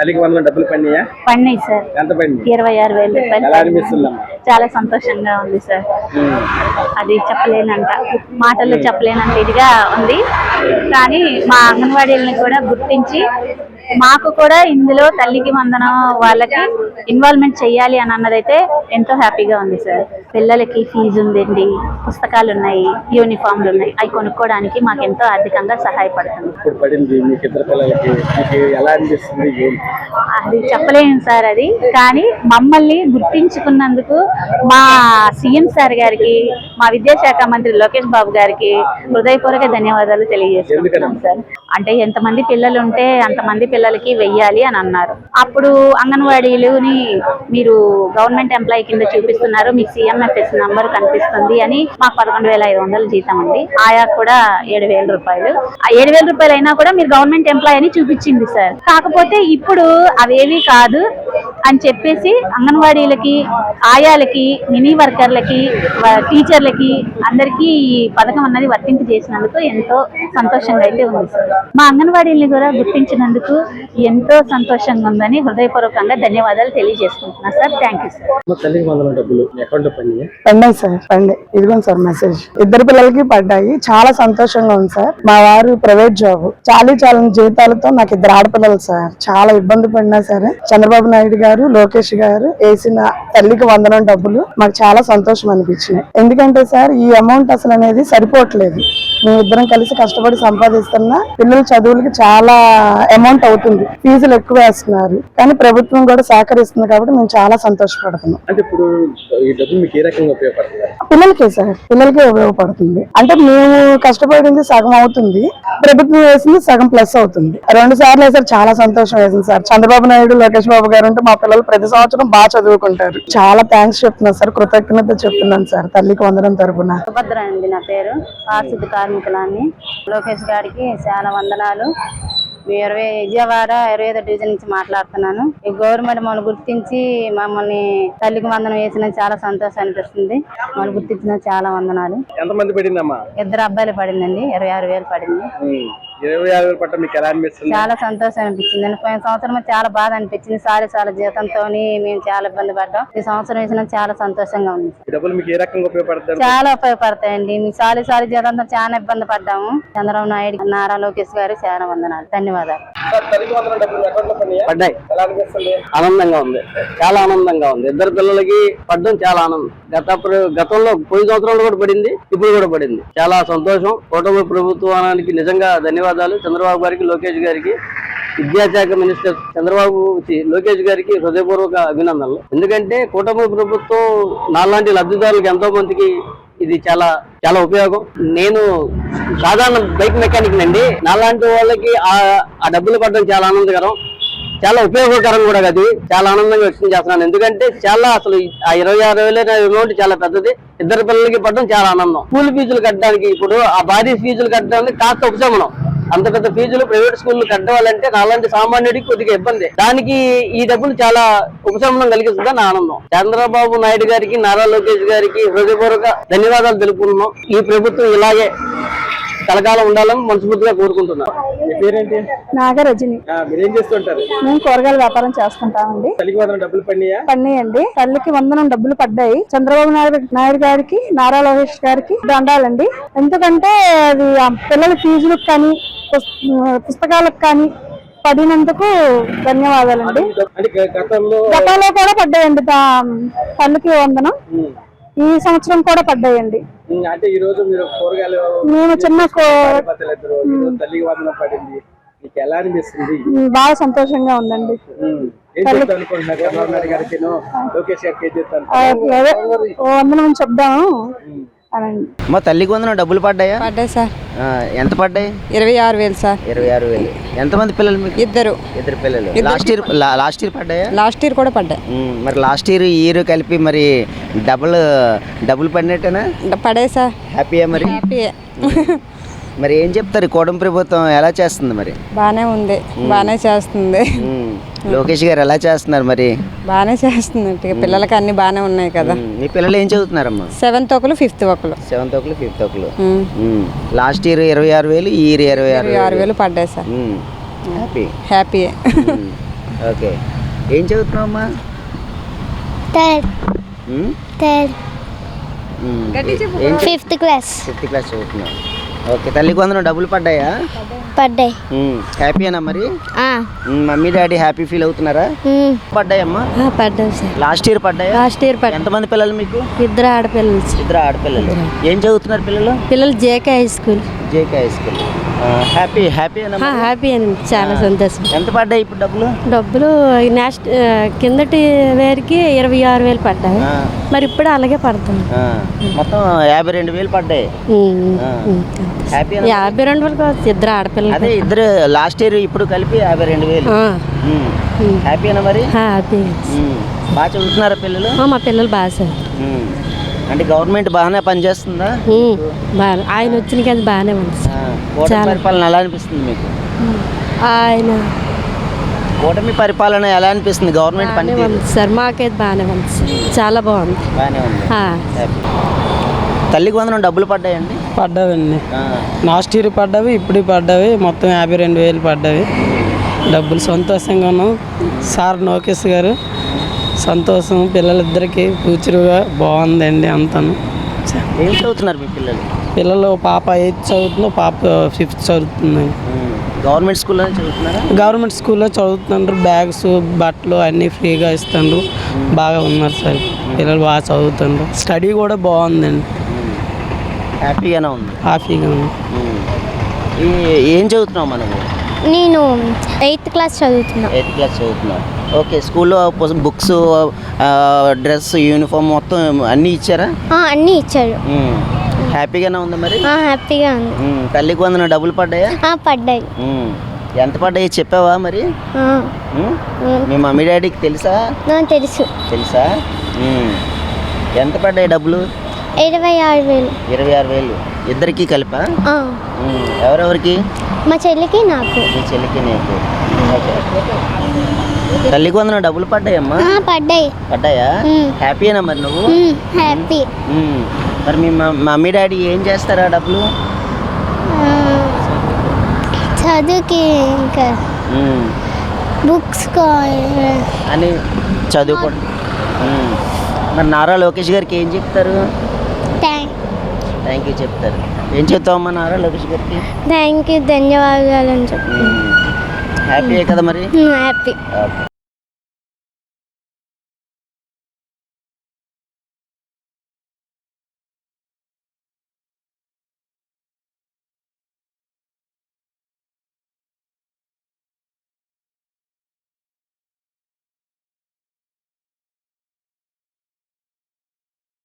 తల్లికి వందనం డబ్బులు పడినాయా? పడినాయి సార్. ఎంత పడింది? 26,000 రూపాయలు. ఎలా అనిపిస్తుందమ్మా? చాలా సంతోషంగా ఉంది సార్. అది చెప్పలేనంత, మాటల్లో చెప్పలేనంత ఇదిగా ఉంది. కానీ మా అంగన్వాడీలను కూడా గుర్తించి మాకు కూడా ఇందులో తల్లికి వందనం వాళ్ళకి ఇన్వాల్వ్మెంట్ చెయ్యాలి అని అన్నదైతే ఎంతో హ్యాపీగా ఉంది సార్. పిల్లలకి ఫీజు ఉందండి, పుస్తకాలు ఉన్నాయి, యూనిఫామ్లు ఉన్నాయి. అవి కొనుక్కోవడానికి మాకు ఎంతో ఆర్థికంగా సహాయపడుతుంది. అది చెప్పలేను సార్ అది. కానీ మమ్మల్ని గుర్తించుకున్నందుకు మా సీఎం సార్ గారికి, మా విద్యాశాఖ మంత్రి లోకేష్ బాబు గారికి హృదయపూర్వక ధన్యవాదాలు తెలియజేస్తున్నాం సార్. అంటే ఎంతమంది పిల్లలు ఉంటే అంతమంది పిల్లలకి వెయ్యాలి అని అన్నారు. అప్పుడు అంగన్వాడీలుని మీరు గవర్నమెంట్ ఎంప్లాయీ కింద చూపిస్తున్నారు, మీకు CMFS నంబర్ కనిపిస్తుంది అని మాకు 11,500 జీతం అండి. ఆయా కూడా 7,000 రూపాయలు. ఆ 7,000 రూపాయలు అయినా కూడా మీరు గవర్నమెంట్ ఎంప్లాయీ అని చూపించింది సార్. కాకపోతే ఇప్పుడు అవేవి కాదు అని చెప్పేసి అంగన్వాడీలకి, ఆయాలకి, మినీ వర్కర్లకి, టీచర్లకి అందరికీ ఈ పథకం అన్నది వర్తింపు చేసినందుకు ఎంతో సంతోషంగా అయితే ఉంది సార్. మా అంగన్వాడీని కూడా గుర్తించినందుకు ఎంతో సంతోషంగా ఉందని హృదయపూర్వకంగా ధన్యవాదాలు తెలియజేసుకుంటున్నా సార్. Thank you sir. పడ్డాయి సార్, పడ్డాయి. ఇదిగోండి సార్ మెసేజ్. ఇద్దరు పిల్లలకి పడ్డాయి. చాలా సంతోషంగా ఉంది సార్. మా వారు ప్రైవేట్ జాబ్, చాలా జీతాలతో నాకు ఇద్దరు ఆడపిల్లలు సార్. చాలా ఇబ్బంది పడినా సరే చంద్రబాబు నాయుడు గారు, లోకేష్ గారు వేసిన తల్లికి వందనం డబ్బులు మాకు చాలా సంతోషం అనిపించినాయి. ఎందుకంటే సార్ ఈ అమౌంట్ అసలు అనేది సరిపోవట్లేదు. మేము ఇద్దరం కలిసి కష్టపడి సంపాదిస్తున్నా పిల్లల చదువులకి చాలా అమౌంట్ అవుతుంది. ఫీజులు ఎక్కువ వేస్తున్నారు, కానీ ప్రభుత్వం కూడా సహకరిస్తుంది కాబట్టి మేము చాలా సంతోషపడుతున్నాం. అంటే ఇప్పుడు ఈ డబ్బులు మీకు ఏ రకంగా ఉపయోగపడుతుంది? పిల్లలకే సార్, పిల్లలకే ఉపయోగపడుతుంది. అంటే మేము కష్టపడింది సగం అవుతుంది, ప్రభుత్వం వేసింది సగం ప్లస్ అవుతుంది. 2 సార్లు వేసారు. చాలా సంతోషం వేసింది సార్. చంద్రబాబు నాయుడు, లోకేష్ బాబు గారు ఉంటే మా పిల్లలు ప్రతి సంవత్సరం బాగా చదువుకుంటారు. చాలా థ్యాంక్స్ చెప్తున్నాను సార్, కృతజ్ఞత చెప్తున్నాను సార్ తల్లికి వందనం తరపున. సుభద్ర అండి నా పేరు. పారిశుద్ధ కార్మికులాన్ని. లోకేష్ గారికి చాలా వందనాలు. విజయవాడ 25వ డివిజన్ నుంచి మాట్లాడుతున్నాను. ఈ గవర్నమెంట్ మమ్మల్ని గుర్తించి మమ్మల్ని తల్లికి వందనం వేసిన చాలా సంతోషం అనిపిస్తుంది. మమ్మల్ని గుర్తించిన చాలా వందనాలు. ఎంతమంది పడిందమ్మా? 2 అబ్బాయిలు పడిందండి. 26,000 పడింది. 26,000 పట్ట మీకు ఎలా అనిపిస్తుంది? చాలా సంతోషం అనిపించింది. పోయిన సంవత్సరం చాలా బాధ అనిపించింది. చాలా జీతంతో మేము చాలా ఇబ్బంది పడ్డాం. ఈ సంవత్సరం వేసిన చాలా సంతోషంగా ఉంది. డబ్బులు మీకు ఏ రకంగా ఉపయోగపడతాయి? చాలా ఉపయోగపడతాయండి. మేము సారి జీతంతో చాలా ఇబ్బంది పడ్డాము. చంద్రబాబు నాయుడు, నారా లోకేష్ గారు చాలా వందనాలు, ధన్యవాదాలు. పడ్డాయి. ఆనందంగా ఉంది, చాలా ఆనందంగా ఉంది. ఇద్దరు పిల్లలకి పడ్డం చాలా ఆనందం. గతంలో పోయిన సంవత్సరంలో కూడా పడింది, ఇప్పుడు కూడా పడింది. చాలా సంతోషం. కూటమి ప్రభుత్వానికి నిజంగా ధన్యవాదాలు. చంద్రబాబు గారికి, లోకేష్ గారికి, విద్యాశాఖ మినిస్టర్ చంద్రబాబు, లోకేష్ గారికి హృదయపూర్వక అభినందనలు. ఎందుకంటే కూటమి ప్రభుత్వం నాలాంటి లబ్ధిదారులకు ఎంతో మందికి ఇది చాలా చాలా ఉపయోగం. నేను సాధారణ బైక్ మెకానిక్ నండి. నాలాంటి వాళ్ళకి ఆ డబ్బులు పడడం చాలా ఆనందకరం, చాలా ఉపయోగకరం కూడా. అది చాలా ఆనందంగా వ్యక్తం చేస్తున్నాను. ఎందుకంటే చాలా అసలు ఆ 26,000 అమౌంట్ చాలా పెద్దది. ఇద్దరు పిల్లలకి పడడం చాలా ఆనందం. స్కూల్ ఫీజులు కట్టడానికి, ఇప్పుడు ఆ భారీ ఫీజులు కట్టడానికి కాస్త ఉపశమనం. అంత పెద్ద ఫీజులు ప్రైవేట్ స్కూల్ కట్టవాలంటే నాలాంటి సామాన్యుడికి కొద్దిగా ఇబ్బంది. దానికి ఈ డబ్బులు చాలా ఉపశమనం కలిగిస్తుందని ఆనందం. చంద్రబాబు నాయుడు గారికి, నారా లోకేష్ గారికి హృదయపూర్వక ధన్యవాదాలు తెలుపుతున్నాం. ఈ ప్రభుత్వం ఇలాగే కలకాలం ఉండాలని మనస్ఫూర్తిగా కోరుకుంటున్నాం. పేరేంటి? నాగరజని. మీరేం చేస్తుంటారు? మేము కూరగాయల వ్యాపారం చేస్తుంటామండి. తల్లికి వందనం డబ్బులు పడినాయా? పడినాయండి. తల్లికి వందనం డబ్బులు పడ్డాయి. చంద్రబాబు నాయుడు గారికి, నారా లోకేష్ గారికి దండాలండి. ఎందుకంటే అది పిల్లల ఫీజులకు కానీ, పుస్తకాలకు కానీ పడినందుకు ధన్యవాదాలండి. గతంలో కూడా పడ్డాయండి తల్లికి వందనం. ఈ సంవత్సరం కూడా పడ్డాయండి. అంటే ఈ రోజు మీరు కూరగాయలు, మేము చిన్న తల్లికి వందనం పడింది, మీకు ఎలా అనిపిస్తుంది? బాగా సంతోషంగా ఉందండి. వందనం చెప్దాము. మా తల్లికి వందనం డబ్బులు పడ్డాయా? పడ్డాయి సార్. ఎంత పడ్డాయి? 26,000 సార్. 26,000. ఎంతమంది పిల్లలు మీకు? ఇద్దరు పిల్లలు. లాస్ట్ ఇయర్ పడ్డాయా? లాస్ట్ ఇయర్ కూడా పడ్డాయి. మరి లాస్ట్ ఇయర్ ఈ ఇయర్ కలిపి మరి డబ్బులు పడినట్టేనా? పడాయి సార్. హ్యాపీయా? మరి హ్యాపీయే. మరి ఏం చెప్తారు, కూటమి ప్రభుత్వం ఎలా చేస్తుంది? మరి బానే ఉంది, బానే చేస్తుంది. లోకేష్ గారు ఎలా చేస్తున్నారు? మరి బానే చేస్తుంది. పిల్లలకి అన్ని బానే ఉన్నాయి కదా. మీ పిల్లలు ఏం చదువుతున్నారమ్మా? 7th ఒకరు, 5th ఒకరు. 7th ఒకరు, 5th ఒకరు. లాస్ట్ ఇయర్ 26,000, ఈ ఇయర్ 26,000 పడ్డాయి సార్. హ్యాపీయే. ఓకే, ఏం చదువుతున్నావు అమ్మా? థర్డ్ ఉమ్? థర్డ్ ఏం 5th క్లాస్ 5th క్లాస్ చదువుతున్నావు. ఓకే, తల్లికి వందనం డబ్బులు పడ్డాయా? పడ్డాయి. హ్యాపీయేనా మరి? మమ్మీ డాడీ హ్యాపీ ఫీల్ అవుతున్నారా? పడ్డాయమ్మా? పడ్డావు సార్. లాస్ట్ ఇయర్ పడ్డాయా? లాస్ట్ ఇయర్ పడ్డా. ఎంతమంది పిల్లలు మీకు? 2 ఆడపిల్లలు సార్. 2 ఆడపిల్లలు. ఏం చదువుతున్నారు పిల్లలు? పిల్లలు JK high school. JK high school. Happy happy అని చాలా సంతోషం. ఎంత పడ్డాయి ఇప్పుడు డబ్బులు? డబ్బులు కిందటి వేరికి 26,000 పడ్డాయి. మరి ఇప్పుడు అలాగే పడుతుంది. మొత్తం 52,000 పడ్డాయి. హ్యాపీ 52,000 కాదు, 2 ఆడపిల్లలు. అదే ఇద్దరు లాస్ట్ ఇయర్ ఇప్పుడు కలిపి 52,000. హ్యాపీనా మరి? హ్యాపీ. బాగా చదువుతున్నారా పిల్లలు? మా పిల్లలు బాగా సార్. అంటే గవర్నమెంట్ బాగానే పనిచేస్తుందా? బాగా ఆయన వచ్చిన కదా బాగానే ఉంది సార్. కూటమి పరిపాలన ఎలా అనిపిస్తుంది మీకు? ఆయన కూటమి పరిపాలన ఎలా అనిపిస్తుంది? గవర్నమెంట్ పని ఉంది సార్, మాకైతే బాగానే ఉంది సార్, చాలా బాగుంది. బాగానే ఉంది. హ్యాపీ. తల్లికి వందనం డబ్బులు పడ్డాయండి? పడ్డావండి. లాస్ట్ ఇయర్ పడ్డవి, ఇప్పుడు పడ్డవి, మొత్తం 52,000 పడ్డవి. డబ్బులు సంతోషంగా ఉన్నాం. సార్ లోకేష్ గారు సంతోషం, పిల్లలిద్దరికి ఫ్యూచర్గా బాగుందండి అంతాను. ఏం చదువుతున్నారు మీ పిల్లలు? పిల్లలు పాప 8th చదువుతుంది, పాప 5th చదువుతుందండి. గవర్నమెంట్ స్కూల్లో చదువుతున్నారా? గవర్నమెంట్ స్కూల్లో చదువుతున్నారు. బ్యాగ్స్ బట్టలు అన్నీ ఫ్రీగా ఇస్తున్నారు. బాగా ఉన్నారు సార్ పిల్లలు, బాగా చదువుతున్నారు. స్టడీ కూడా బాగుందండి. హ్యాపీగానే ఉంది. హ్యాపీగా ఉంది. ఏం చదువుతున్నావు మనము? నేను 8th క్లాస్ చదువుతున్నా. 8th క్లాస్ చదువుతున్నావు. ఓకే, స్కూల్లో బుక్స్, డ్రెస్, యూనిఫామ్ మొత్తం అన్నీ ఇచ్చారా? అన్నీ ఇచ్చారు. హ్యాపీగానే ఉంది మరి? హ్యాపీగా ఉంది. తల్లికి వందనం డబ్బులు పడ్డాయా? పడ్డాయి. ఎంత పడ్డాయి చెప్పావా మరి? మీ మమ్మీ డాడీకి తెలుసా? తెలుసు. తెలుసా? ఎంత పడ్డాయి డబ్బులు? 26,000. 26,000 ఇద్దరికి కలిపా? ఎవరెవరికి? మా చెల్లికి నాకు. మీ చెల్లికి నీకు. ఓకే, తల్లికి వందనం డబ్బులు పడ్డాయమ్మా? పడ్డాయి. పడ్డాయా? హ్యాపీయేనా మరి నువ్వు? హ్యాపీ. మరి మీ మమ్మీ డాడీ ఏం చేస్తారా డబ్బులు? చదువుకి ఇంకా బుక్స్ అని చదువుకో. మరి నారా లోకేష్ గారికి ఏం చెప్తారు? థ్యాంక్ యూ చెప్తారు. ఏం చెప్తావమ్మా నారా లోకేష్ గారికి? థ్యాంక్ యూ, ధన్యవాదాలు అని చెప్పి. హ్యాపీయే కదా మరి? హ్యాపీ.